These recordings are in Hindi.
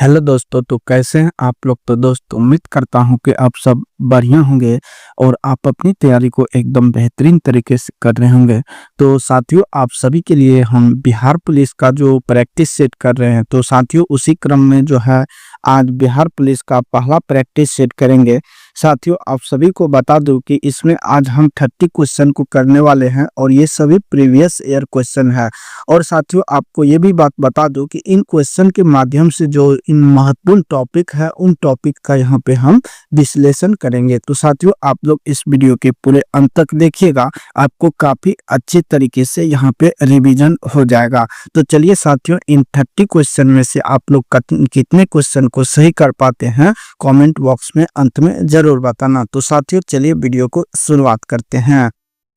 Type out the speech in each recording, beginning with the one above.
हेलो दोस्तों, तो कैसे हैं आप लोग। तो दोस्तों उम्मीद करता हूं कि आप सब बढ़िया होंगे और आप अपनी तैयारी को एकदम बेहतरीन तरीके से कर रहे होंगे। तो साथियों, आप सभी के लिए हम बिहार पुलिस का जो प्रैक्टिस सेट कर रहे हैं, तो साथियों उसी क्रम में जो है आज बिहार पुलिस का पहला प्रैक्टिस सेट करेंगे। साथियों, आप सभी को बता दूं कि इसमें आज हम 30 क्वेश्चन को करने वाले हैं और ये सभी प्रीवियस ईयर क्वेश्चन है। और साथियों, आपको ये भी बात बता दूं कि इन क्वेश्चन के माध्यम से जो इन महत्वपूर्ण टॉपिक है, उन टॉपिक का यहाँ पे हम विश्लेषण करेंगे। तो साथियों, आप लोग इस वीडियो के पूरे अंत तक देखिएगा, आपको काफी अच्छे तरीके से यहाँ पे रिवीजन हो जाएगा। तो चलिए साथियों, इन 30 क्वेश्चन में से आप लोग कितने क्वेश्चन को सही कर पाते हैं, कमेंट बॉक्स में अंत में जरूर बताना। तो साथियों चलिए वीडियो को शुरुआत करते हैं।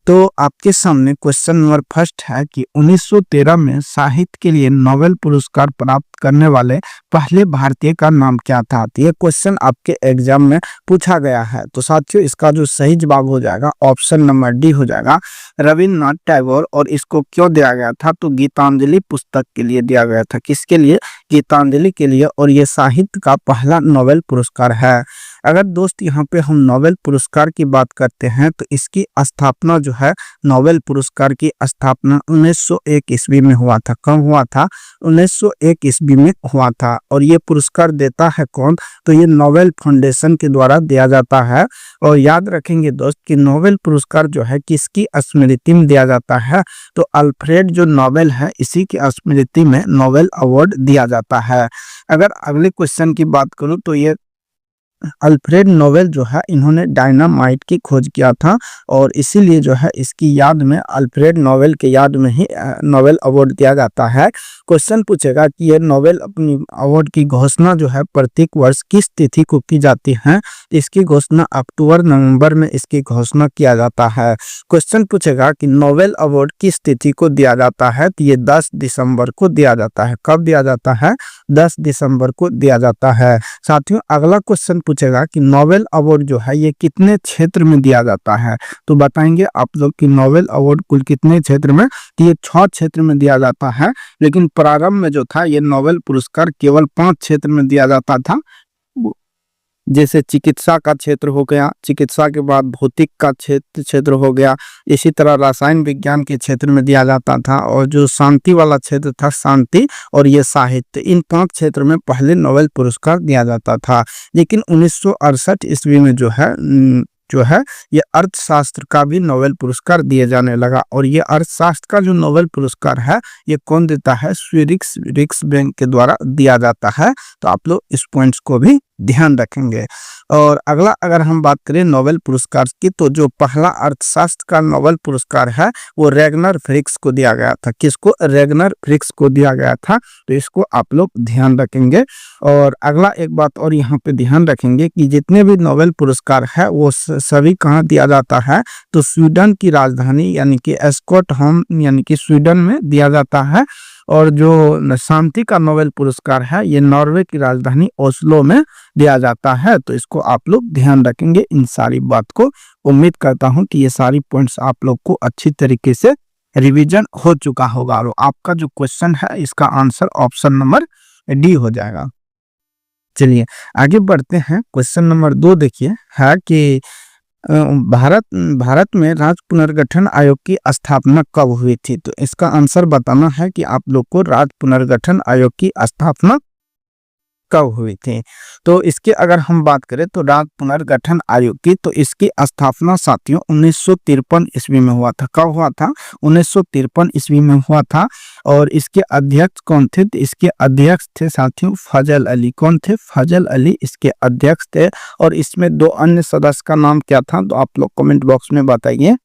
तो आपके सामने क्वेश्चन नंबर फर्स्ट है कि 1913 में साहित्य के लिए नोबेल पुरस्कार प्राप्त करने वाले पहले भारतीय का नाम क्या था। तो ये क्वेश्चन आपके एग्जाम में पूछा गया है। तो साथियों इसका जो सही जवाब हो जाएगा ऑप्शन नंबर डी हो जाएगा, रविन्द्रनाथ टैगोर। और इसको क्यों दिया गया था, तो गीतांजलि पुस्तक के लिए दिया गया था। किसके लिए, गीतांजलि के लिए। और ये साहित्य का पहला नोबेल पुरस्कार है। अगर दोस्त यहाँ पे हम नोबेल पुरस्कार की बात करते हैं तो इसकी स्थापना जो है, नोबेल पुरस्कार की स्थापना 1901 ईस्वी में हुआ था। कब हुआ था, 1901 ईस्वी में हुआ था। और ये पुरस्कार देता है कौन, तो ये नोबेल फाउंडेशन के द्वारा दिया जाता है। और याद रखेंगे दोस्त कि नोबेल पुरस्कार जो है किसकी स्मृति में दिया जाता है, तो अल्फ्रेड जो नोबेल है इसी की स्मृति में नोबेल अवार्ड दिया जाता है। अगर अगले क्वेश्चन की बात करूं तो ये अल्फ्रेड नोबेल जो है इन्होंने डायनामाइट की खोज किया था और इसीलिए जो है इसकी याद में, अल्फ्रेड नोबेल के याद में ही नोबेल अवार्ड दिया जाता है। क्वेश्चन पूछेगा कि ये नोबेल अपनी अवार्ड की घोषणा जो है प्रत्येक वर्ष किस तिथि को की जाती है। इसकी घोषणा अक्टूबर नवंबर में इसकी घोषणा किया जाता है। क्वेश्चन पूछेगा कि नोबेल अवार्ड किस तिथि को दिया जाता है, तो ये 10 दिसंबर को दिया जाता है। कब दिया जाता है, 10 दिसंबर को दिया जाता है। साथियों अगला क्वेश्चन पूछेगा कि नोबेल अवार्ड जो है ये कितने क्षेत्र में दिया जाता है। तो बताएंगे आप लोग कि नोबेल अवार्ड कुल कितने क्षेत्र में, तो ये 6 क्षेत्र में दिया जाता है। लेकिन प्रारंभ में जो था ये नोबेल पुरस्कार केवल 5 क्षेत्र में दिया जाता था। जैसे चिकित्सा का क्षेत्र हो गया, चिकित्सा के बाद भौतिक का क्षेत्र हो गया, इसी तरह रसायन विज्ञान के क्षेत्र में दिया जाता था। और जो शांति वाला क्षेत्र था, शांति और ये साहित्य, इन 5 क्षेत्र में पहले नोबेल पुरस्कार दिया जाता था। लेकिन 1968 ईस्वी में जो है ये अर्थशास्त्र का भी नोबेल पुरस्कार दिए जाने लगा। और ये अर्थशास्त्र का जो नोबेल पुरस्कार है ये कौन देता है, स्वीडिश बैंक के द्वारा दिया जाता है। तो आप लोग इस पॉइंट्स को भी ध्यान रखेंगे। और अगला अगर हम बात करें नोबेल पुरस्कार की, तो जो पहला अर्थशास्त्र का नोबेल पुरस्कार है वो रेगनर फ्रिक्स को दिया गया था। किसको, रेगनर फ्रिक्स को दिया गया था। तो इसको आप लोग ध्यान रखेंगे। और अगला एक बात और यहाँ पे ध्यान रखेंगे कि जितने भी नोबेल पुरस्कार है वो सभी कहाँ दिया जाता है, तो स्वीडन की राजधानी यानी कि स्टॉकहोम यानी कि स्वीडन में दिया जाता है। और जो शांति का नोबेल पुरस्कार है ये नॉर्वे की राजधानी ओस्लो में दिया जाता है। तो इसको आप लोग ध्यान रखेंगे इन सारी बात को। उम्मीद करता हूं कि ये सारी पॉइंट्स आप लोग को अच्छी तरीके से रिवीजन हो चुका होगा। और आपका जो क्वेश्चन है इसका आंसर ऑप्शन नंबर डी हो जाएगा। चलिए आगे बढ़ते हैं। क्वेश्चन नंबर 2 देखिए है कि भारत में राज्य पुनर्गठन आयोग की स्थापना कब हुई थी। तो इसका आंसर बताना है कि आप लोग को राज्य पुनर्गठन आयोग की स्थापना कब हुई थी। तो इसके अगर हम बात करें तो राज्य पुनर्गठन आयोग की, तो इसकी स्थापना साथियों 1953 ईस्वी में हुआ था। कब हुआ था, 1953 ईस्वी में हुआ था। और इसके अध्यक्ष कौन थे, तो इसके अध्यक्ष थे साथियों फजल अली। कौन थे, फजल अली इसके अध्यक्ष थे। और इसमें 2 अन्य सदस्य का नाम क्या था, तो आप लोग कमेंट बॉक्स में बताइए।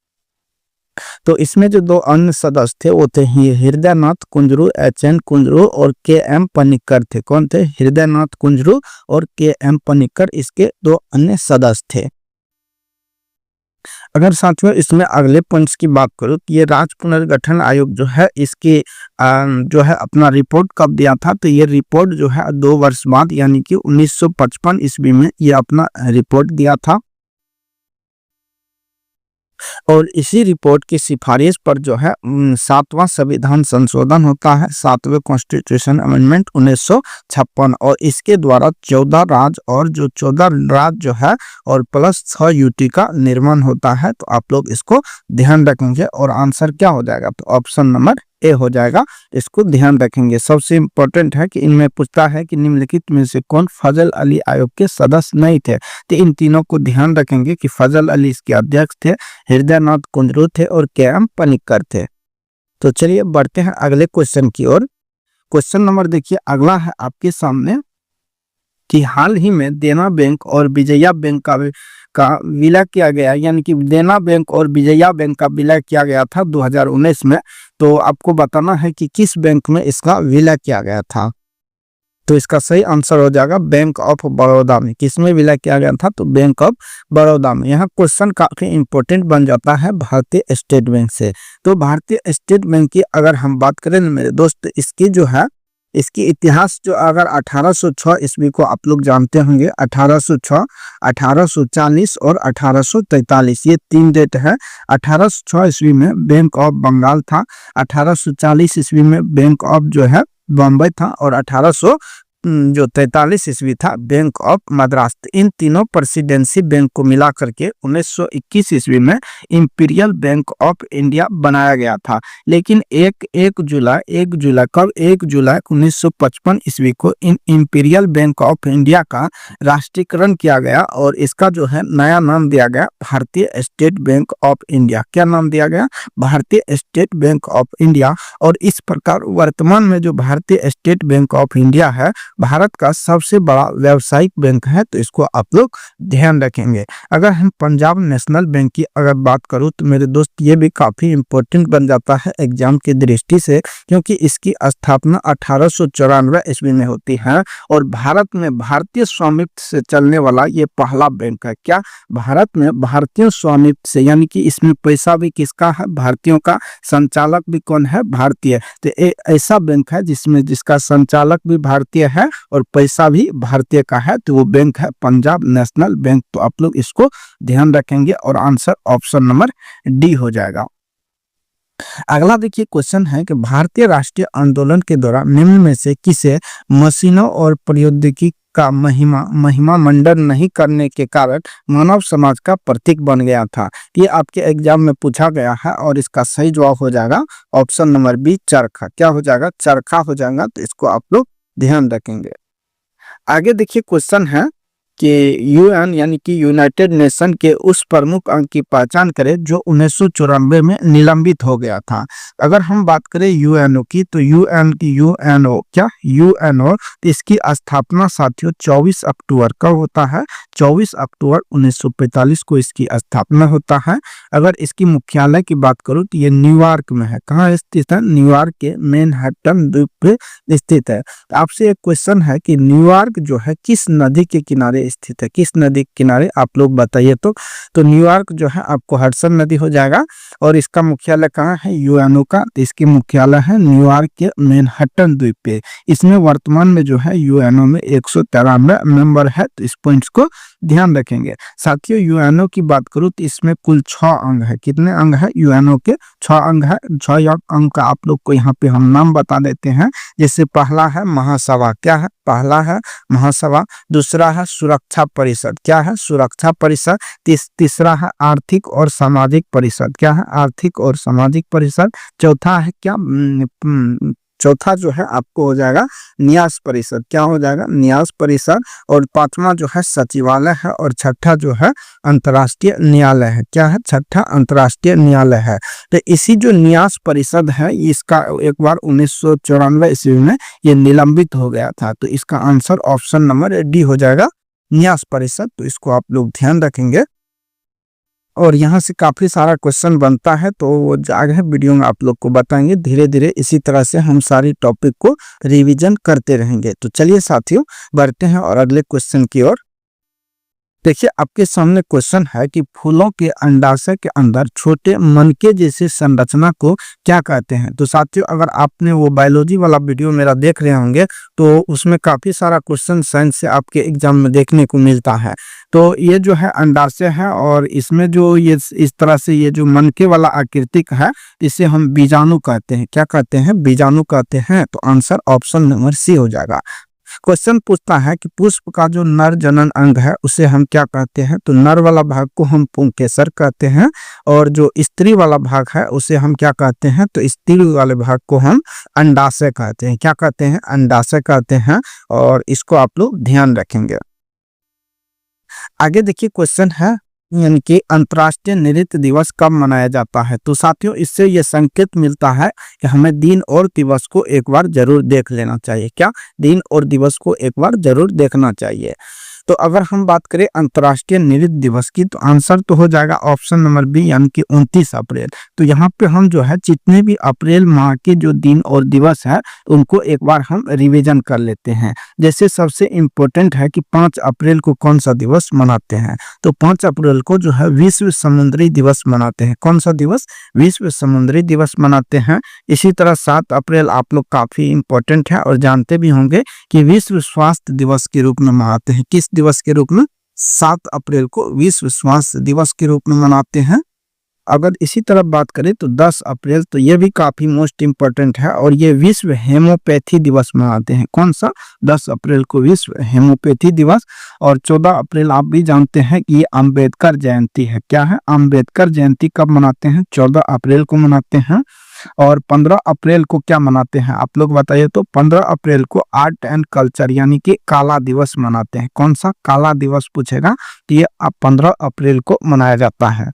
तो इसमें जो 2 अन्य सदस्य थे वो थे हृदयनाथ कुंजरू, एच.एन. कुंजरू और के.एम. पनिक्कर थे। कौन थे, हृदयनाथ कुंजरू और के.एम. पनिक्कर इसके 2 अन्य सदस्य थे। अगर साथियों इसमें अगले पॉइंट्स की बात करूं कि ये राज्य पुनर्गठन आयोग जो है इसके जो है अपना रिपोर्ट कब दिया था, तो ये रिपोर्ट जो है 2 वर्ष बाद यानी कि 1955 ईस्वी में ये अपना रिपोर्ट दिया था। और इसी रिपोर्ट की सिफारिश पर जो है 7वां संविधान संशोधन होता है, 7वें कॉन्स्टिट्यूशन अमेंडमेंट 1956, और इसके द्वारा 14 राज्य और जो 14 राज्य जो है और प्लस 6 यूटी का निर्माण होता है। तो आप लोग इसको ध्यान रखेंगे और आंसर क्या हो जाएगा, तो ऑप्शन नंबर ए हो जाएगा। इसको ध्यान रखेंगे। सबसे इम्पोर्टेंट है कि इनमें पूछता है कि निम्नलिखित में से कौन फजल अली आयोग के सदस्य नहीं थे। तो इन तीनों को ध्यान रखेंगे कि फजल अली इसके अध्यक्ष थे, हृदयनाथ कुंजरू थे और के एम पनिक्कर थे। तो चलिए बढ़ते हैं अगले क्वेश्चन की ओर। क्वेश्चन नंबर देखिए अगला है आपके सामने कि हाल ही में देना बैंक और विजया बैंक का विलय किया गया, यानी कि देना बैंक और विजया बैंक का विलय किया गया था 2019 में। तो आपको बताना है कि किस बैंक में इसका विलय किया गया था। तो इसका सही आंसर हो जाएगा बैंक ऑफ बड़ौदा में। किसमें विलय किया गया था, तो बैंक ऑफ बड़ौदा में। यहाँ क्वेश्चन काफी इंपॉर्टेंट बन जाता है भारतीय स्टेट बैंक से। तो भारतीय स्टेट बैंक की अगर हम बात करें मेरे दोस्त, इसकी जो है इसकी इतिहास जो अगर 1806 ईस्वी को आप लोग जानते होंगे, 1806, 1840 और 1843 ये 3 डेट है। 1806 ईस्वी में बैंक ऑफ बंगाल था, 1840 ईस्वी में बैंक ऑफ जो है बॉम्बे था और 1843 ईस्वी था बैंक ऑफ मद्रास। इन तीनों प्रेसिडेंसी बैंक को मिला करके 1921 ईस्वी में इंपीरियल बैंक ऑफ इंडिया बनाया गया था। लेकिन 1 जुलाई 1955 ईस्वी को इन इंपीरियल बैंक ऑफ इंडिया का राष्ट्रीयकरण किया गया और इसका जो है नया नाम दिया गया भारतीय स्टेट बैंक ऑफ इंडिया। क्या नाम दिया गया, भारतीय स्टेट बैंक ऑफ इंडिया। और इस प्रकार वर्तमान में जो भारतीय स्टेट बैंक ऑफ इंडिया है भारत का सबसे बड़ा व्यावसायिक बैंक है। तो इसको आप लोग ध्यान रखेंगे। अगर हम पंजाब नेशनल बैंक की अगर बात करूं तो मेरे दोस्त ये भी काफी इंपॉर्टेंट बन जाता है एग्जाम की दृष्टि से, क्योंकि इसकी स्थापना 1894 ईस्वी में होती है और भारत में भारतीय स्वामित्व से चलने वाला ये पहला बैंक है। क्या, भारत में भारतीय स्वामित्व से, यानी कि इसमें पैसा भी किसका है, भारतीयों का। संचालक भी कौन है, भारतीय। तो ऐसा बैंक है जिसका संचालक भी भारतीय है और पैसा भी भारतीय का है। तो वो बैंक है पंजाब नेशनल बैंक। तो आप लोग इसको ध्यान रखेंगे और आंसर ऑप्शन नंबर डी हो जाएगा। अगला देखिए क्वेश्चन है कि भारतीय राष्ट्रीय आंदोलन के दौरान निम्न में से किसे मशीनों और प्रौद्योगिकी का महिमा मंडन नहीं करने के कारण मानव समाज का प्रतीक बन गया था। ये आपके एग्जाम में पूछा गया है और इसका सही जवाब हो जाएगा ऑप्शन नंबर बी, चरखा। क्या हो जाएगा, चरखा हो जाएगा। तो इसको आप लोग ध्यान रखेंगे। आगे देखिए क्वेश्चन है कि यूएन यानी कि यूनाइटेड नेशन के उस प्रमुख अंग की पहचान करें जो 1994 में निलंबित हो गया था। अगर हम बात करें यूएनओ की, तो यूएनओ क्या, यूएनओ, तो इसकी स्थापना साथियों 24 अक्टूबर कब होता है, 24 अक्टूबर 1945 को इसकी स्थापना होता है। अगर इसकी मुख्यालय की बात करूं तो ये न्यूयॉर्क में है। कहाँ स्थित है, न्यूयॉर्क के मैनहट्टन द्वीप पे स्थित है। तो आपसे एक क्वेश्चन है कि न्यूयॉर्क जो है किस नदी के किनारे स्थित है, किस नदी के किनारे, आप लोग बताइए। तो न्यूयॉर्क जो है आपको हडसन नदी हो जाएगा। और इसका मुख्यालय कहाँ है, यूएनओ का, तो इसकी मुख्यालय है न्यूयॉर्क के मैनहट्टन द्वीप पे। इसमें वर्तमान में जो है यूएनओ में 193 मेंबर है। तो इस पॉइंट्स को ध्यान रखेंगे। साथियों यूएनओ की बात करूं तो इसमें कुल 6 अंग है। कितने अंग है, यूएनओ के 6 अंग है। 6 अंग का आप लोग को यहाँ पे हम नाम बता देते हैं। जैसे पहला है महासभा, क्या है, पहला है महासभा। दूसरा है सुरक्षा परिषद, क्या है, सुरक्षा परिषद। तीसरा है आर्थिक और सामाजिक परिषद, क्या है, आर्थिक और सामाजिक परिषद। चौथा है क्या, चौथा जो है आपको हो जाएगा न्यास परिषद, क्या हो जाएगा, न्यास परिषद। और 5वां जो है सचिवालय है और 6ठा जो है अंतर्राष्ट्रीय न्यायालय है। क्या है, 6ठा अंतर्राष्ट्रीय न्यायालय है। तो इसी जो न्यास परिषद है इसका एक बार 1994 ईस्वी में ये निलंबित हो गया था। तो इसका आंसर ऑप्शन नंबर डी हो जाएगा, न्यास परिषद। तो इसको आप लोग ध्यान रखेंगे। और यहाँ से काफी सारा क्वेश्चन बनता है, तो वो आगे है वीडियो में आप लोग को बताएंगे। धीरे धीरे इसी तरह से हम सारी टॉपिक को रिवीजन करते रहेंगे। तो चलिए साथियों बढ़ते हैं और अगले क्वेश्चन की ओर। देखिए आपके सामने क्वेश्चन है कि फूलों के अंडाशय के अंदर छोटे मनके जैसे संरचना को क्या कहते हैं। तो साथियों अगर आपने वो बायोलॉजी वाला वीडियो मेरा देख रहे होंगे तो उसमें काफी सारा क्वेश्चन साइंस से आपके एग्जाम में देखने को मिलता है। तो ये जो है अंडाशय है और इसमें जो ये इस तरह से ये जो मनके वाला आकृतिक है इसे हम बीजाणु कहते हैं। क्या कहते हैं? बीजाणु कहते हैं। तो आंसर ऑप्शन नंबर सी हो जाएगा। क्वेश्चन पूछता है कि पुष्प का जो नर जनन अंग है उसे हम क्या कहते हैं। तो नर वाला भाग को हम पुंकेसर कहते हैं और जो स्त्री वाला भाग है उसे हम क्या कहते हैं। तो स्त्री वाले भाग को हम अंडाशय कहते हैं। क्या कहते हैं? अंडाशय कहते हैं। और इसको आप लोग ध्यान रखेंगे। आगे देखिए क्वेश्चन है यानी कि अंतर्राष्ट्रीय नृत्य दिवस कब मनाया जाता है। तो साथियों इससे यह संकेत मिलता है कि हमें दिन और दिवस को एक बार जरूर देख लेना चाहिए। क्या? दिन और दिवस को एक बार जरूर देखना चाहिए। तो अगर हम बात करें अंतर्राष्ट्रीय नृत्य दिवस की तो आंसर तो हो जाएगा ऑप्शन नंबर बी यानी कि 29 अप्रैल। तो यहाँ पे हम जो है जितने भी अप्रैल माह के जो दिन और दिवस है उनको एक बार हम रिवीजन कर लेते हैं। जैसे सबसे इम्पोर्टेंट है कि 5 अप्रैल को कौन सा दिवस मनाते हैं। तो 5 अप्रैल को जो है विश्व समुद्री दिवस मनाते हैं। कौन सा दिवस? विश्व समुद्री दिवस मनाते हैं। इसी तरह 7 अप्रैल आप लोग काफी इम्पोर्टेंट है और जानते भी होंगे कि विश्व स्वास्थ्य दिवस के रूप में मनाते हैं। किस दिवस के रूप में? 7 अप्रैल को विश्व स्वास्थ्य दिवस के रूप में मनाते हैं। अगर इसी तरह बात करें तो 10 अप्रैल तो ये भी काफी मोस्ट इंपॉर्टेंट है और ये विश्व हेमोपैथी दिवस मनाते हैं। कौन सा? 10 अप्रैल को विश्व हेमोपैथी दिवस। और 14 अप्रैल आप भी जानते हैं कि ये अम्बेडकर जयंती है। क्या है? अम्बेडकर जयंती कब मनाते हैं? 14 अप्रैल को मनाते हैं। और 15 अप्रैल को क्या मनाते हैं आप लोग बताइए। तो 15 अप्रैल को आर्ट एंड कल्चर यानी कि काला दिवस मनाते हैं। कौन सा? काला दिवस पूछेगा तो ये 15 अप्रैल को मनाया जाता है।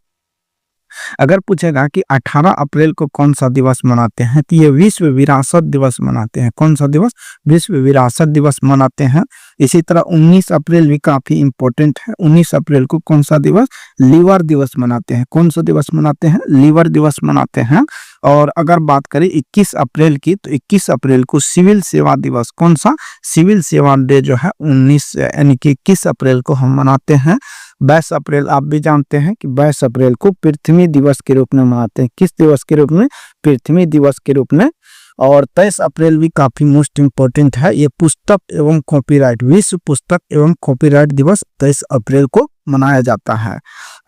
अगर पूछेगा कि 18 अप्रैल को कौन सा दिवस मनाते हैं तो ये विश्व विरासत दिवस मनाते हैं। कौन सा दिवस? विश्व विरासत दिवस मनाते हैं। इसी तरह 19 अप्रैल भी काफी इंपॉर्टेंट है। 19 अप्रैल को कौन सा दिवस? लीवर दिवस मनाते हैं। कौन सा दिवस मनाते हैं? लीवर दिवस मनाते हैं। और अगर बात करें 21 अप्रैल की तो 21 अप्रैल को सिविल सेवा दिवस। कौन सा? सिविल सेवा डे जो है 19 यानी कि 21 अप्रैल को हम मनाते हैं। 22 अप्रैल आप भी जानते हैं कि 22 अप्रैल को पृथ्वी दिवस के रूप में मनाते हैं। किस दिवस के रूप में? पृथ्वी दिवस के रूप में। और 23 अप्रैल भी काफी मोस्ट इंपोर्टेंट है। ये पुस्तक एवं कॉपीराइट विश्व पुस्तक एवं कॉपीराइट दिवस 23 अप्रैल को मनाया जाता है।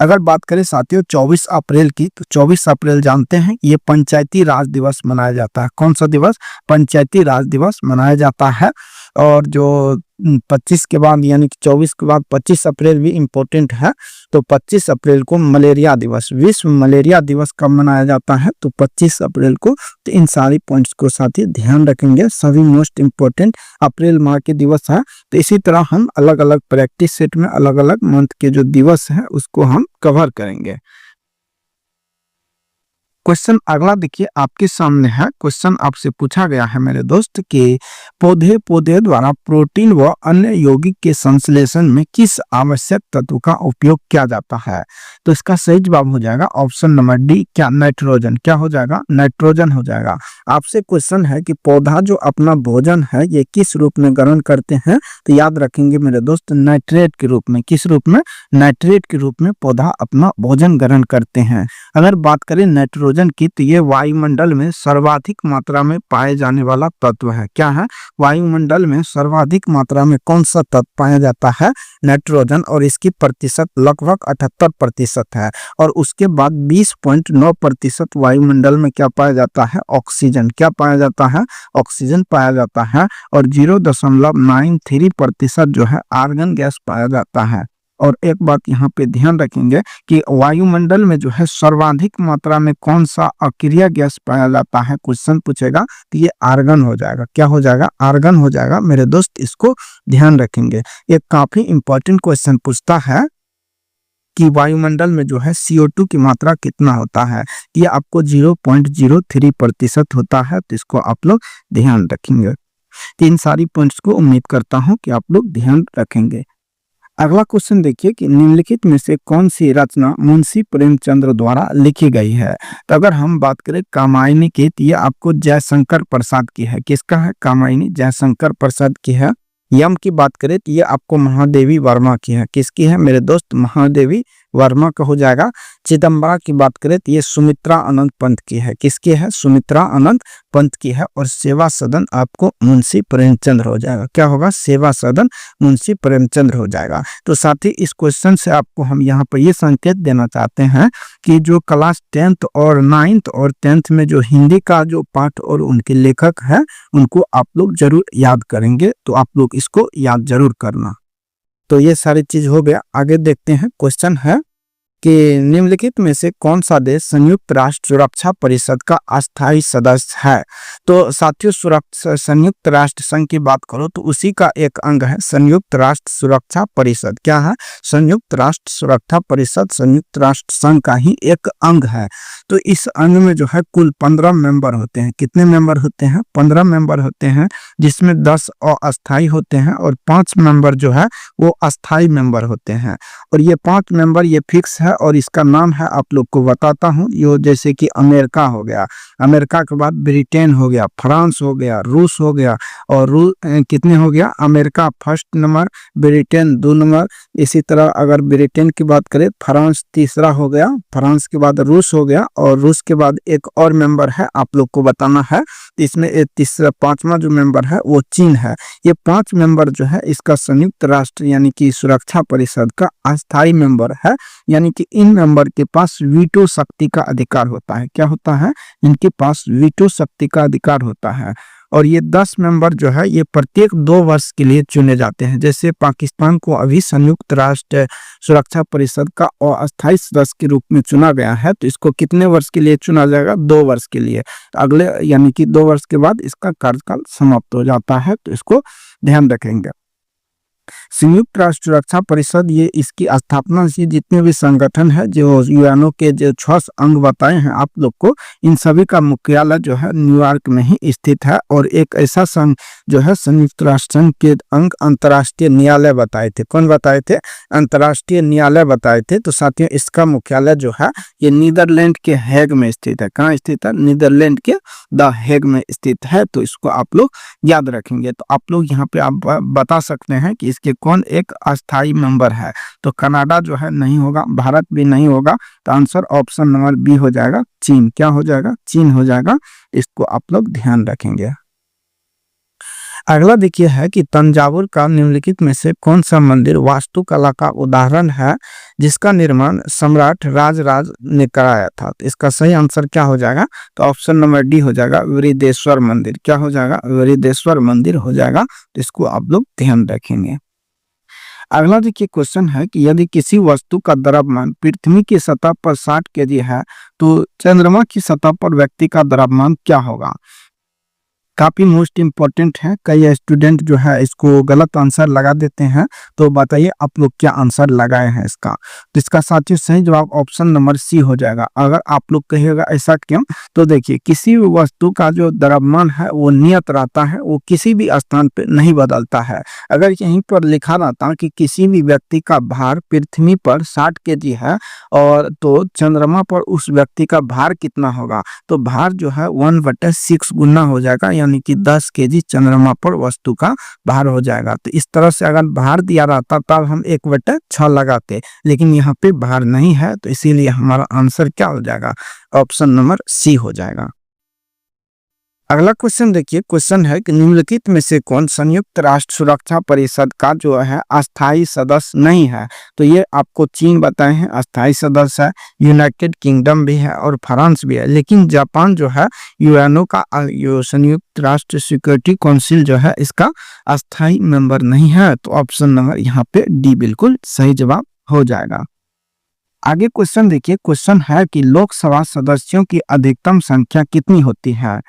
अगर बात करें साथियों 24 अप्रैल की तो 24 अप्रैल जानते हैं ये पंचायती राज दिवस मनाया जाता है। कौन सा दिवस? पंचायती राज दिवस मनाया जाता है। और जो 25 के बाद यानी कि 24 के बाद 25 अप्रैल भी इम्पोर्टेंट है। तो 25 अप्रैल को मलेरिया दिवस, विश्व मलेरिया दिवस कब मनाया जाता है? तो 25 अप्रैल को। तो इन सारी पॉइंट्स को साथ ही ध्यान रखेंगे। सभी मोस्ट इम्पोर्टेंट अप्रैल माह के दिवस है। तो इसी तरह हम अलग अलग प्रैक्टिस सेट में अलग अलग मंथ के जो दिवस है उसको हम कवर करेंगे। क्वेश्चन अगला देखिए आपके सामने है। क्वेश्चन आपसे पूछा गया है मेरे दोस्त कि पौधे द्वारा प्रोटीन व अन्य यौगिक के संश्लेषण में किस आवश्यक तत्व का उपयोग किया जाता है। तो इसका सही जवाब हो जाएगा ऑप्शन नंबर डी। क्या? नाइट्रोजन। क्या हो जाएगा? नाइट्रोजन हो जाएगा। आपसे क्वेश्चन है कि पौधा जो अपना भोजन है ये किस रूप में ग्रहण करते हैं। तो याद रखेंगे मेरे दोस्त नाइट्रेट के रूप में। किस रूप में? नाइट्रेट के रूप में पौधा अपना भोजन ग्रहण करते हैं। अगर बात करें नाइट्रोजन की तो ये वायुमंडल में सर्वाधिक मात्रा में पाए जाने वाला तत्व है। क्या है? वायुमंडल में सर्वाधिक मात्रा में कौन सा तत्व पाया जाता है? नाइट्रोजन। और इसकी प्रतिशत लगभग 78% है। और उसके बाद 20.9% वायुमंडल में क्या पाया जाता है? ऑक्सीजन। क्या पाया जाता है? ऑक्सीजन पाया जाता है। और 0.93% जो है आर्गन गैस पाया जाता है। और एक बात यहाँ पे ध्यान रखेंगे कि वायुमंडल में जो है सर्वाधिक मात्रा में कौन सा अक्रिय गैस पाया जाता है। क्वेश्चन पूछेगा तो ये आर्गन हो जाएगा। क्या हो जाएगा? आर्गन हो जाएगा मेरे दोस्त। इसको ध्यान रखेंगे। ये काफी इंपॉर्टेंट क्वेश्चन पूछता है कि वायुमंडल में जो है CO2 की मात्रा कितना होता है। ये आपको 0.03% होता है। तो इसको आप लोग ध्यान रखेंगे। इन सारी पॉइंट्स को उम्मीद करता हूँ कि आप लोग ध्यान रखेंगे। अगला क्वेश्चन देखिए कि निम्नलिखित में से कौन सी रचना मुंशी प्रेमचंद्र द्वारा लिखी गई है। तो अगर हम बात करें कामायनी की तो ये आपको जयशंकर प्रसाद की है। किसका है? कामायनी जयशंकर प्रसाद की है। यम की बात करें तो ये आपको महादेवी वर्मा की है। किसकी है मेरे दोस्त? महादेवी वर्मा का हो जाएगा। चिदम्बरा की बात करें तो ये सुमित्रा अनंत पंत की है। किसकी है? सुमित्रा अनंत पंत की है। और सेवा सदन आपको मुंशी प्रेमचंद्र हो जाएगा। क्या होगा? सेवा सदन मुंशी प्रेमचंद्र हो जाएगा। तो साथ ही इस क्वेश्चन से आपको हम यहाँ पर ये संकेत देना चाहते हैं कि जो क्लास 10th और 9th और 10th में जो हिंदी का जो पाठ और उनके लेखक है उनको आप लोग जरूर याद करेंगे, तो आप लोग इसको याद जरूर करना। तो ये सारी चीज हो गया। आगे देखते हैं। क्वेश्चन है कि निम्नलिखित में से कौन सा देश संयुक्त राष्ट्र सुरक्षा परिषद का अस्थायी सदस्य है? तो साथियों, संयुक्त राष्ट्र संघ की बात करो तो उसी का एक अंग है संयुक्त राष्ट्र सुरक्षा परिषद। क्या है? संयुक्त राष्ट्र सुरक्षा परिषद संयुक्त राष्ट्र संघ का ही एक अंग है। तो इस अंग में जो है कुल 15 मेंबर होते हैं। कितने मेंबर होते हैं? 15 मेंबर होते हैं, जिसमें 10 अस्थायी होते हैं और 5 मेंबर जो है वो अस्थायी मेंबर होते हैं। और ये 5 मेंबर ये फिक्स है और इसका नाम है, आप लोग को बताता हूँ। ये जैसे कि अमेरिका हो गया, अमेरिका के बाद ब्रिटेन हो गया, फ्रांस हो गया, रूस हो गया। और कितने हो गया? America first number, Britain 2 number. इसी तरह अगर ब्रिटेन की बात करें, फ्रांस तीसरा हो गया, फ्रांस के बाद रूस हो गया, और रूस के बाद एक और मेंबर है, आप लोग को बताना है। इसमें तीसरा 5वां जो मेंबर है वो चीन है। ये 5 मेंबर जो है इसका संयुक्त राष्ट्र यानी कि सुरक्षा परिषद का अस्थायी मेंबर है। यानी कि इन मेंबर के पास वीटो शक्ति का अधिकार होता है। क्या होता है? इनके पास वीटो शक्ति का अधिकार होता है। और ये 10 मेंबर जो है ये प्रत्येक 2 वर्ष के लिए चुने जाते हैं। जैसे पाकिस्तान को अभी संयुक्त राष्ट्र सुरक्षा परिषद का अस्थायी सदस्य के रूप में चुना गया है, तो इसको कितने वर्ष के लिए चुना जाएगा? 2 वर्ष के लिए। अगले यानी कि 2 वर्ष के बाद इसका कार्यकाल समाप्त हो जाता है, तो इसको ध्यान रखेंगे। संयुक्त राष्ट्र सुरक्षा परिषद ये इसकी स्थापना से जितने भी संगठन है जो यूएनओ के जो 6 अंग बताए हैं आप लोग को, इन सभी का मुख्यालय जो है न्यूयॉर्क में ही स्थित है। और एक ऐसा संघ जो है संयुक्त राष्ट्र संघ के अंग अंतर्राष्ट्रीय न्यायालय बताए थे। कौन बताए थे? अंतर्राष्ट्रीय न्यायालय बताए थे। तो साथियों, इसका मुख्यालय जो है ये नीदरलैंड के हेग में स्थित है। कहाँ स्थित है? नीदरलैंड के द हेग में स्थित है। तो इसको आप लोग याद रखेंगे। तो आप लोग यहाँ पे आप बता सकते हैं कि इसके कौन एक अस्थाई मेंबर है। तो कनाडा जो है नहीं होगा, भारत भी नहीं होगा। तो आंसर ऑप्शन नंबर बी हो जाएगा, चीन। क्या हो जाएगा? चीन हो जाएगा। इसको आप लोग ध्यान रखेंगे। अगला देखिए है कि तंजावुर का निम्नलिखित में से कौन सा मंदिर वास्तुकला का उदाहरण है जिसका निर्माण सम्राट राजराज ने कराया था? तो इसका सही आंसर क्या हो जाएगा? तो ऑप्शन नंबर डी हो जाएगा, वृहदेश्वर मंदिर। क्या हो जाएगा? वृहदेश्वर मंदिर हो जाएगा। तो इसको आप लोग ध्यान रखेंगे। अगला देखिए क्वेश्चन है कि यदि किसी वस्तु का द्रव्यमान पृथ्वी की सतह पर 60 केजी है तो चंद्रमा की सतह पर व्यक्ति का द्रव्यमान क्या होगा? काफी मोस्ट इंपॉर्टेंट है। कई स्टूडेंट जो है इसको गलत आंसर लगा देते हैं। तो बताइए आप लोग क्या आंसर लगाए हैं इसका? तो इसका साथियों सही जवाब ऑप्शन नंबर सी हो जाएगा। अगर आप लोग कहिएगा ऐसा क्यों, तो देखिए किसी भी वस्तु का जो द्रव्यमान है वो नियत रहता है, वो किसी भी स्थान पे नहीं बदलता है। अगर यहीं पर लिखा रहता कि किसी भी व्यक्ति का भार पृथ्वी पर 60 केजी है और तो चंद्रमा पर उस व्यक्ति का भार कितना होगा, तो भार जो है 1/6 गुना हो जाएगा, यानी कि 10 केजी चंद्रमा पर वस्तु का भार हो जाएगा। तो इस तरह से अगर भार दिया रहता तब हम 1/6 लगाते, लेकिन यहाँ पे भार नहीं है, तो इसीलिए हमारा आंसर क्या हो जाएगा? ऑप्शन नंबर सी हो जाएगा। अगला क्वेश्चन देखिए, क्वेश्चन है कि निम्नलिखित में से कौन संयुक्त राष्ट्र सुरक्षा परिषद का जो है अस्थायी सदस्य नहीं है? तो ये आपको चीन बताए हैं अस्थायी सदस्य है, यूनाइटेड किंगडम भी है और फ्रांस भी है। लेकिन जापान जो है यूएनओ का संयुक्त राष्ट्र सिक्योरिटी काउंसिल जो है इसका अस्थायी मेंबर नहीं है। तो ऑप्शन नंबर यहाँ पे डी बिल्कुल सही जवाब हो जाएगा। आगे क्वेश्चन देखिए, क्वेश्चन है कि लोकसभा सदस्यों की अधिकतम संख्या कितनी होती है?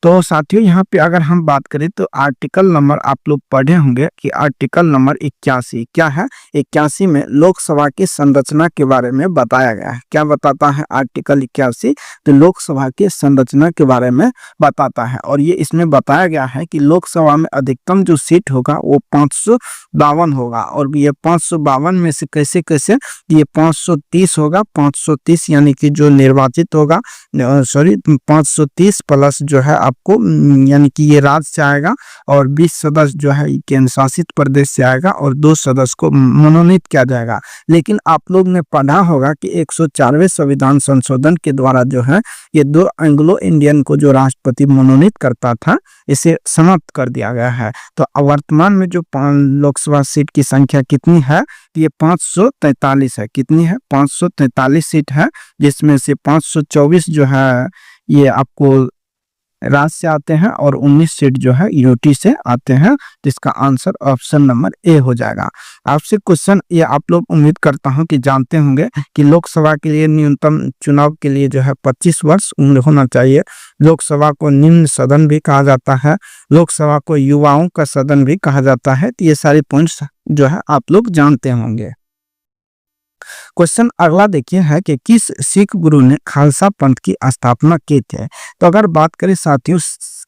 तो साथियों यहाँ पे अगर हम बात करें तो आर्टिकल नंबर आप लोग पढ़े होंगे कि आर्टिकल नंबर 81 क्या है? 81 में लोकसभा की संरचना के बारे में बताया गया है। क्या बताता है आर्टिकल 81? तो लोकसभा की संरचना के बारे में बताता है। और ये इसमें बताया गया है कि लोकसभा में अधिकतम जो सीट होगा वो 552 होगा। और ये 552 में से कैसे कैसे ये 530 होगा, 530 यानी कि जो निर्वाचित होगा, सॉरी 530 प्लस जो है आप आपको यानी कि ये राज्य से आएगा और 20 सदस्य जो है केंद्र शासित प्रदेश से आएगा और 2 सदस्य को मनोनीत किया जाएगा। लेकिन आप लोग ने पढ़ा होगा कि 104वें संविधान संशोधन के द्वारा जो है ये 2 एंग्लो इंडियन को जो राष्ट्रपति मनोनीत करता था, इसे समाप्त कर दिया गया है। तो वर्तमान में जो लोकसभा सीट की संख्या कितनी है, ये 543 है। कितनी है? 543 सीट है, जिसमें से 524 जो है ये आपको राज्य से आते हैं और 19 सीट जो है यूटी से आते हैं, जिसका आंसर ऑप्शन नंबर ए हो जाएगा। आपसे क्वेश्चन ये आप लोग उम्मीद करता हूं कि जानते होंगे कि लोकसभा के लिए न्यूनतम चुनाव के लिए जो है 25 वर्ष उम्र होना चाहिए। लोकसभा को निम्न सदन भी कहा जाता है, लोकसभा को युवाओं का सदन भी कहा जाता है। तो ये सारे पॉइंट्स जो है आप लोग जानते होंगे। क्वेश्चन अगला देखिए है कि किस सिख गुरु ने खालसा पंथ की स्थापना की थी। तो अगर बात करें साथियों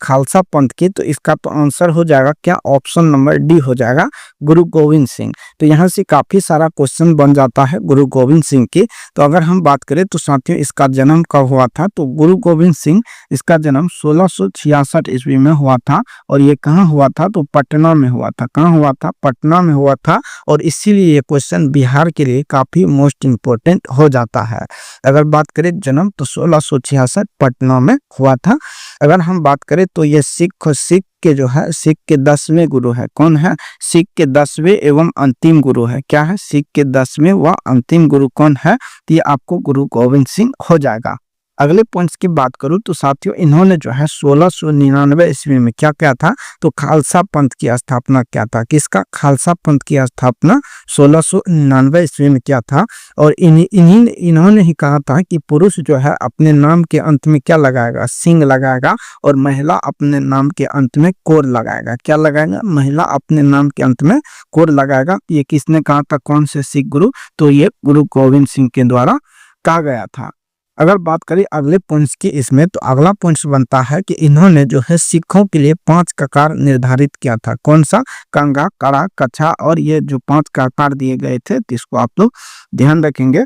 खालसा पंथ की, तो इसका तो आंसर हो जाएगा क्या? ऑप्शन नंबर डी हो जाएगा, गुरु गोविंद सिंह। तो यहाँ से काफी सारा क्वेश्चन बन जाता है गुरु गोविंद सिंह की। तो अगर हम बात करें तो साथियों इसका जन्म कब हुआ था, तो गुरु गोविंद सिंह इसका जन्म 1666 ईस्वी में हुआ था। और ये कहाँ हुआ था? तो पटना में हुआ था। कहाँ हुआ था? पटना में हुआ था। और इसीलिए ये क्वेश्चन बिहार के लिए काफी मोस्ट इंपोर्टेंट हो जाता है। अगर बात करें जन्म, तो 1666 पटना में हुआ था। अगर हम बात करें तो ये सिख के जो है सिख के 10वें गुरु है। कौन है? सिख के 10वें एवं अंतिम गुरु है। क्या है? सिख के 10वें व अंतिम गुरु कौन है? तो ये आपको गुरु गोविंद सिंह हो जाएगा। अगले पॉइंट्स की बात करूं तो साथियों इन्होंने जो है 1699 ईस्वी में क्या किया था, तो खालसा पंथ की स्थापना किया था। किसका? खालसा पंथ की स्थापना 1699 ईस्वी में किया था। और इन्होंने ही कहा था कि पुरुष जो है अपने नाम के अंत में क्या लगाएगा? सिंह लगाएगा। और महिला अपने नाम के अंत में कोर लगाएगा। क्या लगाएगा? महिला अपने नाम के अंत में कोर लगाएगा। ये किसने कहा था? कौन से सिख गुरु? तो ये गुरु गोविंद सिंह के द्वारा कहा गया था। अगर बात करें अगले पॉइंट्स की इसमें, तो अगला पॉइंट्स बनता है कि इन्होंने जो है सिखों के लिए 5 ककार निर्धारित किया था। कौन सा? कंगा, कड़ा, कच्छा, और ये जो 5 ककार दिए गए थे, तो इसको आप लोग ध्यान रखेंगे।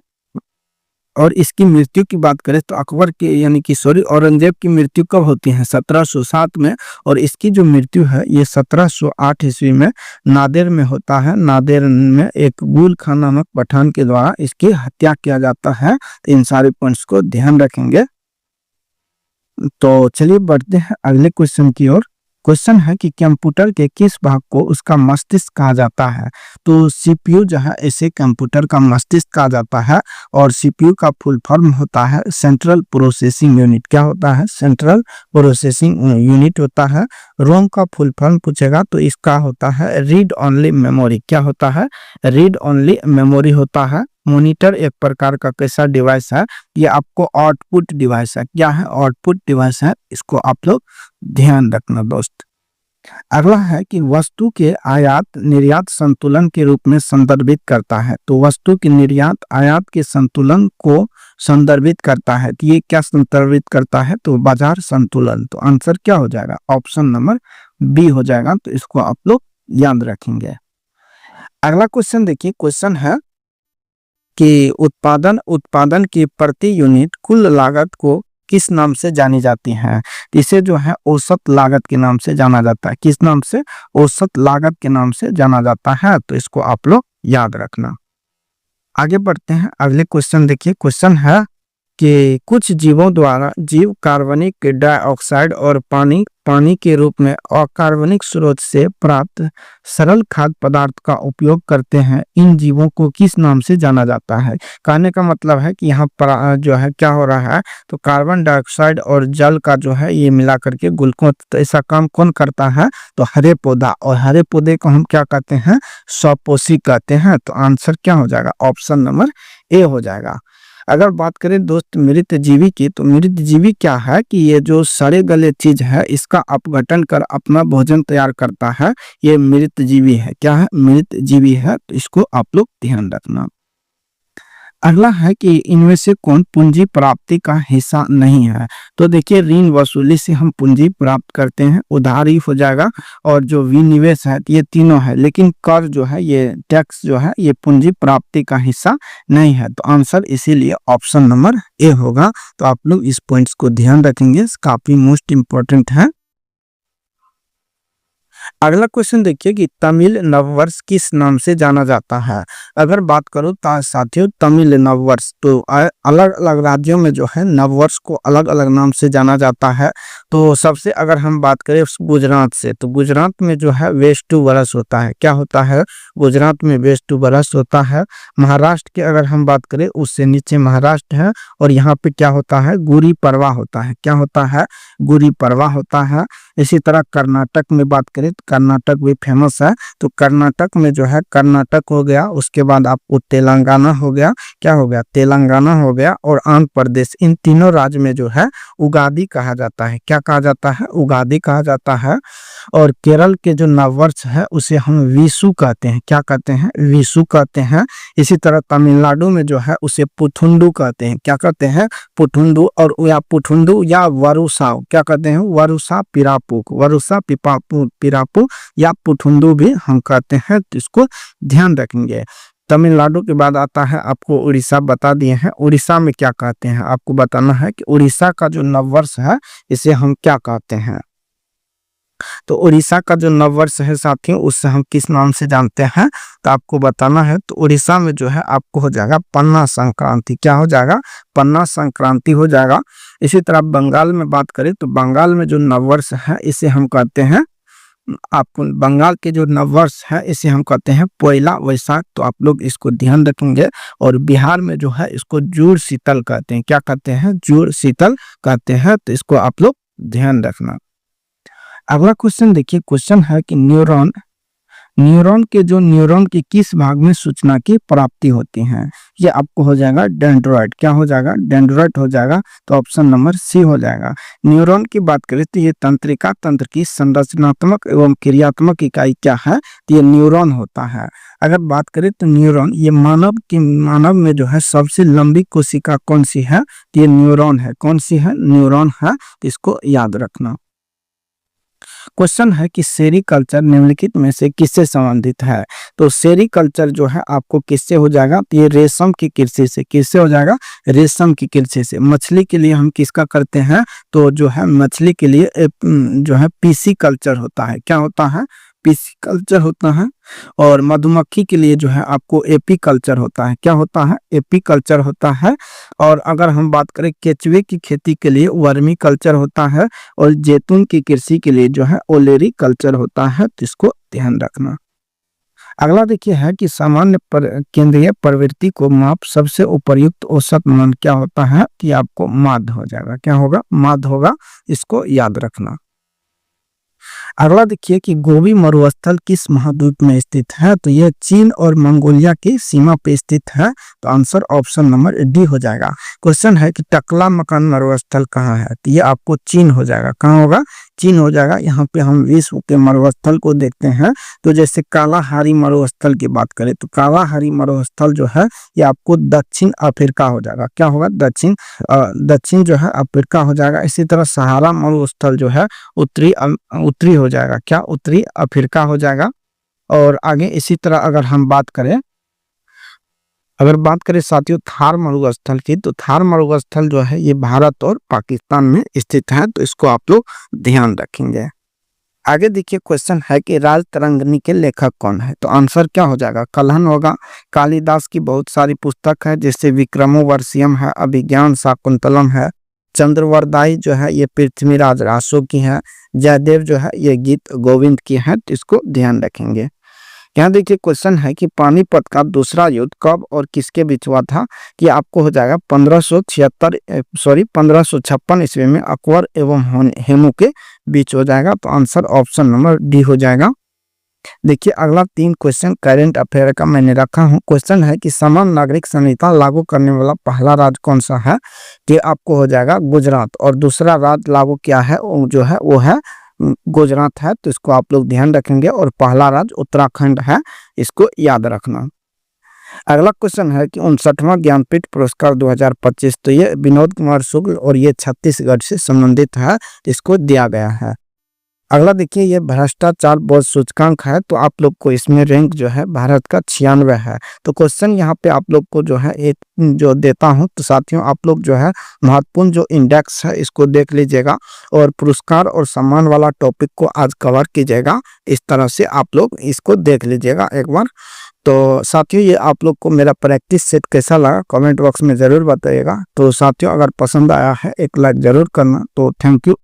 और इसकी मृत्यु की बात करें तो अकबर के यानी कि औरंगजेब की मृत्यु कब होती है? 1707 में। और इसकी जो मृत्यु है ये 1708 ईस्वी में नादेर में होता है। नादेर में एक गुल खान नामक पठान के द्वारा इसकी हत्या किया जाता है। तो इन सारे पॉइंट्स को ध्यान रखेंगे। तो चलिए बढ़ते हैं अगले क्वेश्चन की ओर। क्वेश्चन है कि कंप्यूटर के किस भाग को उसका मस्तिष्क कहा जाता है? तो सीपीयू जो है इसे कंप्यूटर का मस्तिष्क कहा जाता है। और सीपीयू का फुल फॉर्म होता है सेंट्रल प्रोसेसिंग यूनिट। क्या होता है? सेंट्रल प्रोसेसिंग यूनिट होता है। रोम का फुल फॉर्म पूछेगा तो इसका होता है रीड ओनली मेमोरी। क्या होता है? रीड ओनली मेमोरी होता है। मॉनिटर एक प्रकार का कैसा डिवाइस है? ये आपको आउटपुट डिवाइस है। क्या है? आउटपुट डिवाइस है। इसको आप लोग ध्यान रखना दोस्त। अगला है कि वस्तु के आयात निर्यात संतुलन के रूप में संदर्भित करता है। तो वस्तु के निर्यात आयात के संतुलन को संदर्भित करता है। तो ये क्या संदर्भित करता है? तो बाजार संतुलन। तो आंसर क्या हो जाएगा? ऑप्शन नंबर बी हो जाएगा। तो इसको आप लोग याद रखेंगे। अगला क्वेश्चन देखिए। क्वेश्चन है कि उत्पादन की प्रति यूनिट कुल लागत को किस नाम से जानी जाती है? इसे जो है औसत लागत के नाम से जाना जाता है। किस नाम से? औसत लागत के नाम से जाना जाता है। तो इसको आप लोग याद रखना। आगे बढ़ते हैं। अगले क्वेश्चन देखिए। क्वेश्चन है कि कुछ जीवों द्वारा जीव कार्बनिक डाइऑक्साइड और पानी के रूप में अकार्बनिक स्रोत से प्राप्त सरल खाद्य पदार्थ का उपयोग करते हैं। इन जीवों को किस नाम से जाना जाता है? कहने का मतलब है कि यहाँ पर जो है क्या हो रहा है, तो कार्बन डाइऑक्साइड और जल का जो है ये मिला करके ग्लूकोज, तो ऐसा काम कौन करता है? तो हरे पौधा। और हरे पौधे को हम क्या कहते हैं? स्वपोषी कहते हैं। तो आंसर क्या हो जाएगा? ऑप्शन नंबर ए हो जाएगा। अगर बात करें दोस्त मृत जीवी की, तो मृत जीवी क्या है कि ये जो सड़े गले चीज है इसका अपघटन कर अपना भोजन तैयार करता है, ये मृत जीवी है। क्या है? मृत जीवी है। तो इसको आप लोग ध्यान रखना। अगला है कि इनमें से कौन पूंजी प्राप्ति का हिस्सा नहीं है। तो देखिए, ऋण वसूली से हम पूंजी प्राप्त करते हैं, उधारी हो जाएगा, और जो विनिवेश है, ये तीनों है। लेकिन कर जो है, ये टैक्स जो है, ये पूंजी प्राप्ति का हिस्सा नहीं है। तो आंसर इसीलिए ऑप्शन नंबर ए होगा। तो आप लोग इस पॉइंट्स को ध्यान रखेंगे, काफी मोस्ट इंपॉर्टेंट है। अगला क्वेश्चन देखिए कि तमिल नववर्ष किस नाम से जाना जाता है। अगर बात करो साथियों, तमिल नववर्ष, तो अलग अलग राज्यों में जो है नववर्ष को अलग अलग नाम से जाना जाता है। तो सबसे अगर हम बात करें गुजरात से, तो गुजरात में जो है वेस्टु वरस होता है। क्या होता है? गुजरात में वेस्टु वरस होता है। महाराष्ट्र की अगर हम बात करें, उससे नीचे महाराष्ट्र है, और यहाँ पे क्या होता है? गुड़ी पड़वा होता है। क्या होता है? गुड़ी पड़वा होता है। इसी तरह कर्नाटक में बात करें तो कर्नाटक भी फेमस है। तो कर्नाटक में जो है, कर्नाटक हो गया, उसके बाद आपको तेलंगाना हो गया। क्या हो गया? तेलंगाना हो गया, और आंध्र प्रदेश। इन तीनों राज्य में जो है उगादी कहा जाता है। क्या कहा जाता है? उगादी कहा जाता है। और केरल के जो नववर्ष है उसे हम विशु कहते हैं। क्या कहते हैं? विशु कहते हैं। इसी तरह तमिलनाडु में जो है उसे पुथुंडू कहते हैं। क्या कहते हैं? पुथुंडू, और या पुथुंडू या वरुसा, क्या कहते हैं? वरुसा पिरापू, वरुसा पिपापू पिरापू या पुथुंडू भी हम कहते हैं। तो इसको ध्यान रखेंगे। तमिलनाडु के बाद आता है, आपको उड़ीसा बता दिए हैं। उड़ीसा में क्या कहते हैं आपको बताना है कि उड़ीसा का जो नववर्ष है इसे हम क्या कहते हैं। तो उड़ीसा का जो नववर्ष है साथियों, उससे हम किस नाम से जानते हैं, तो आपको बताना है। तो उड़ीसा में जो है आपको हो जाएगा पन्ना संक्रांति। क्या हो जाएगा? पन्ना संक्रांति हो जाएगा। इसी तरह बंगाल में बात करें तो बंगाल में जो नववर्ष है इसे हम कहते हैं, आपको बंगाल के जो नववर्ष है इसे हम कहते हैं पोइला वैशाख। तो आप लोग इसको ध्यान रखेंगे। और बिहार में जो है इसको जुड़ शीतल कहते हैं। क्या कहते हैं? जुड़ शीतल कहते हैं। तो इसको आप लोग ध्यान रखना। अगला क्वेश्चन देखिए, क्वेश्चन है कि न्यूरॉन न्यूरॉन के जो न्यूरॉन के किस भाग में सूचना की प्राप्ति होती है। ये आपको हो जाएगा डेंड्राइट। क्या हो जाएगा? डेंड्राइट हो जाएगा। तो ऑप्शन नंबर सी हो जाएगा। न्यूरॉन की बात करें तो ये तंत्रिका तंत्र की संरचनात्मक एवं क्रियात्मक इकाई क्या है, तो ये न्यूरॉन होता है। अगर बात करें तो न्यूरॉन, ये मानव में जो है सबसे लंबी कोशिका कौन सी है, तो ये न्यूरॉन है। कौन सी है? न्यूरॉन है। तो इसको याद रखना। क्वेश्चन है कि सेरीकल्चर निम्नलिखित में से किससे संबंधित है। तो सेरीकल्चर जो है आपको किससे हो जाएगा, तो ये रेशम की कृषि से। किससे हो जाएगा? रेशम की कृषि से। मछली के लिए हम किसका करते हैं, तो जो है मछली के लिए जो है पीसी कल्चर होता है। क्या होता है? पीसी कल्चर होता है। और मधुमक्खी के लिए जो है आपको एपी कल्चर होता है। क्या होता है? एपी कल्चर होता है। और अगर हम बात करें केचुए की खेती के लिए वर्मी कल्चर होता है। और जैतून की कृषि के लिए जो है ओलेरी कल्चर होता है। तो इसको ध्यान रखना। अगला देखिए है कि सामान्य केंद्रीय प्रवृत्ति को माप सबसे उपयुक्त औसत मान क्या होता है, कि आपको माध्य हो जाएगा। क्या होगा? माध्य होगा। इसको याद रखना। अगला देखिए कि गोबी मरुस्थल किस महाद्वीप में स्थित है, तो यह चीन और मंगोलिया की सीमा पे स्थित है। तो आंसर ऑप्शन नंबर डी हो जाएगा। क्वेश्चन है कि टकला मकान मरुस्थल कहाँ है, तो ये आपको चीन हो जाएगा। कहाँ होगा? चीन हो जाएगा। यहाँ पे हम विश्व के मरुस्थल को देखते हैं। तो जैसे कालाहारी मरुस्थल की बात करें तो कालाहारी मरुस्थल जो है ये आपको दक्षिण अफ्रीका हो जाएगा। क्या होगा? दक्षिण जो है अफ्रीका हो जाएगा। इसी तरह सहारा मरुस्थल जो है उत्तरी हो जाएगा। क्या? उत्तरी अफ्रीका हो जाएगा। और आगे इसी तरह अगर बात करें साथियों थार मरुस्थल की, तो थार मरुस्थल जो है ये भारत और पाकिस्तान में स्थित है। तो इसको आप लोग ध्यान रखेंगे। आगे देखिए, क्वेश्चन है कि राज तरंगिणी के लेखक कौन है, तो आंसर क्या हो जाएगा? कल्हन होगा। कालिदास की बहुत सारी पुस्तक है, जैसे विक्रमोर्वशीयम है, अभिज्ञान शाकुंतलम है। चंद्रवरदाई जो है ये पृथ्वीराज रासो की है। जयदेव जो है ये गीत गोविंद की है। तो इसको ध्यान रखेंगे। यहाँ देखिए, क्वेश्चन है कि पानीपत का दूसरा युद्ध कब और किसके बीच हुआ था, कि आपको हो जाएगा 1556 ईस्वी में अकबर एवं हेमू के बीच हो जाएगा। तो आंसर ऑप्शन नंबर डी हो जाएगा। देखिए, अगला 3 क्वेश्चन करंट अफेयर का मैंने रखा हूं। क्वेश्चन है कि समान नागरिक संहिता लागू करने वाला पहला राज्य कौन सा है, कि आपको हो जाएगा गुजरात। और दूसरा राज्य लागू क्या है, वो है गुजरात है। तो इसको आप लोग ध्यान रखेंगे। और पहला राज्य उत्तराखंड है। इसको याद रखना। अगला क्वेश्चन है कि 59वां ज्ञानपीठ पुरस्कार 2025, तो ये विनोद कुमार शुक्ल और ये छत्तीसगढ़ से संबंधित है, इसको दिया गया है। अगला देखिए, ये भ्रष्टाचार बोध सूचकांक है, तो आप लोग को इसमें रैंक जो है भारत का 96 है। तो क्वेश्चन यहाँ पे आप लोग को जो है एक जो देता हूँ, तो साथियों आप लोग जो है महत्वपूर्ण जो इंडेक्स है इसको देख लीजिएगा और पुरस्कार और सम्मान वाला टॉपिक को आज कवर कीजिएगा। इस तरह से आप लोग इसको देख लीजिएगा एक बार। तो साथियों ये आप लोग को मेरा प्रैक्टिस सेट कैसा लगा कमेंट बॉक्स में ज़रूर बताइएगा। तो साथियों अगर पसंद आया है एक लाइक ज़रूर करना। तो थैंक यू।